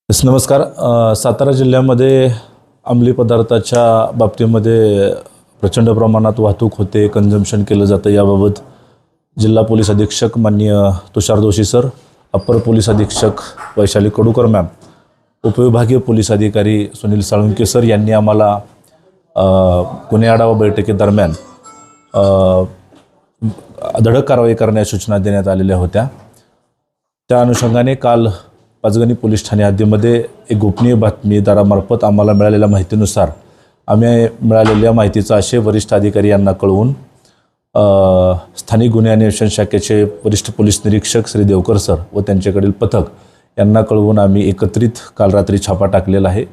नमस्कार. सातारा जिल्ह्यामध्ये अंमली पदार्थाच्या बाबतीमध्ये प्रचंड प्रमाणात वाहतूक होते, कंझम्पशन केलं जातं. याबाबत जिल्हा पोलीस अधीक्षक माननीय Tushar Joshi sir, upper police अधीक्षक वैशाली कडूकर मॅम, उपविभागीय पोलीस अधिकारी सुनील साळुंके सर यांनी आम्हाला गुन्हे आढावा बैठकीदरम्यान धडक कारवाई करण्याच्या सूचना देण्यात आलेल्या होत्या. त्या अनुषंगाने काल पाचगणी पोलीस ठाणे हद्दीमध्ये एक गोपनीय बातमीदारामार्फत आम्हाला मिळालेल्या माहितीनुसार आम्ही मिळालेल्या माहितीचा आशय वरिष्ठ अधिकारी यांना कळवून स्थानिक गुन्हे अन्वेषण शाखेचे वरिष्ठ पोलीस निरीक्षक श्री देवकर सर व त्यांच्याकडील पथक यांना कळवून आम्ही एकत्रित काल रात्री छापा टाकलेला आहे.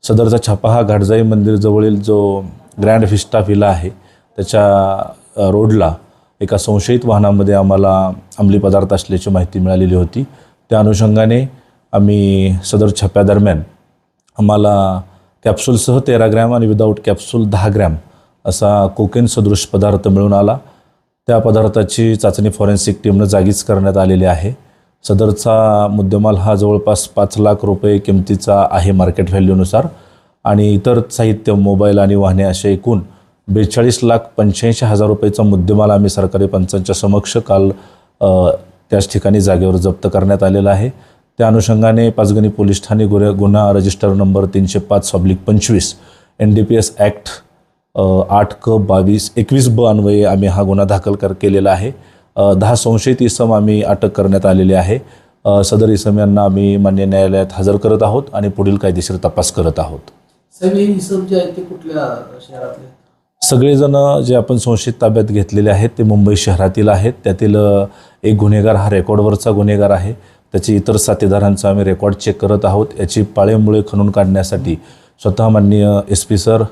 सदरचा छापा हा घाटजाई मंदिरजवळील जो ग्रँड व्हिस्टा व्हिला आहे त्याच्या रोडला एका संशयित वाहनामध्ये आम्हाला अंमली पदार्थ असल्याची माहिती मिळालेली होती. त्या अनुषंगाने आम्ही सदर छाप्यादरम्यान आम्हाला कॅप्सूलसह 13 ग्रॅम आणि विदाऊट कॅप्सूल 10 ग्रॅम असा कोकेन सदृश पदार्थ मिळून आला. त्या पदार्थाची चाचणी फॉरेन्सिक टीमनं जागीच करण्यात आलेली आहे. सदरचा मुद्देमाल हा जवळपास 5 लाख रुपये किमतीचा आहे मार्केट व्हॅल्यूनुसार, आणि इतर साहित्य, मोबाईल आणि वाहने असे एकूण 42,85,000 रुपयेचा मुद्देमाल आम्ही सरकारी पंचांच्या समक्ष काल त्याच ठिकाणी जागेवर जप्त करण्यात आलेला आहे. त्या अनुषंगाने पाचगणी पोलीस ठाणे गुन्हा रजिस्टर नंबर 305/25 NDPS ॲक्ट 8क-22-21 अन्वये आम्ही हा गुन्हा दाखल केलेला आहे. 10 संशयित इसम आम्ही अटक करण्यात आलेले आहे. सदर इसम यांना आम्ही मान्य न्यायालयात हजर करत आहोत आणि पुढील कायदेशीर तपास करत आहोत. सगळे इसम जे आहेत ते कुठल्या शहरातले? सगळेजण जे आपण संशयित ताब्यात घेतलेले आहेत ते मुंबई शहरातील आहेत. त्यातील एक गुन्हेगार हा रेकॉर्डवरचा गुन्हेगार आहे. त्याची इतर साथीदारांचा आम्ही रेकॉर्ड चेक करत आहोत. याची पाळेमुळे खणून काढण्यासाठी स्वतः माननीय SP सर,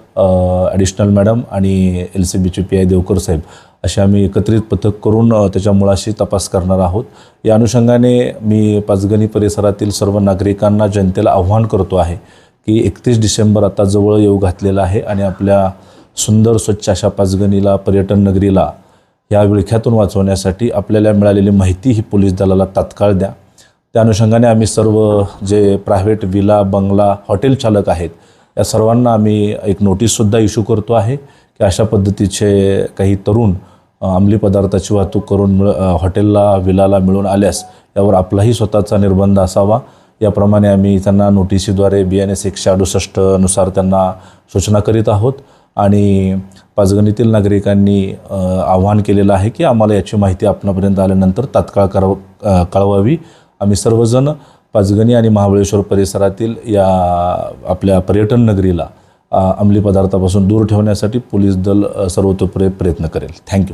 ॲडिशनल मॅडम आणि LCBचे PI देवकर साहेब असे आम्ही एकत्रित पथक करून त्याच्या मुळाशी तपास करणार आहोत. या अनुषंगाने मी पाचगणी परिसरातील सर्व नागरिकांना, जनतेला आव्हान करतो आहे की 31 डिसेंबर आता जवळ येऊ घातलेला आहे आणि आपल्या सुंदर स्वच्छ अशा पाचगणीला, पर्यटन नगरीला या विळख्यातून वाचवण्यासाठी आपल्याला मिळालेली माहिती ही पोलीस दलाला तात्काळ द्या. त्या अनुषंगाने आम्ही सर्व जे प्रायव्हेट विला, बंगला, हॉटेल चालक आहेत या सर्वांना आम्ही एक नोटीससुद्धा इश्यू करतो आहे की अशा पद्धतीचे काही तरुण अंमली पदार्थाची वाहतूक करून हॉटेलला, विलाला मिळून आल्यास यावर आपलाही स्वतःचा निर्बंध असावा. याप्रमाणे आम्ही त्यांना नोटिसीद्वारे BNS 168 नुसार त्यांना सूचना करीत आहोत. आणि पाचगणीतील नागरिकांनी आवाहन केलेलं आहे की आम्हाला याची माहिती आपणापर्यंत आल्यानंतर तात्काळ कळवावी. आम्ही सर्वजण पाचगणी आणि महाबळेश्वर परिसरातील या आपल्या पर्यटन नगरीला अंमली पदार्थापासून दूर ठेवण्यासाठी पोलीस दल सर्वतोपरी प्रयत्न करेल. थँक्यू.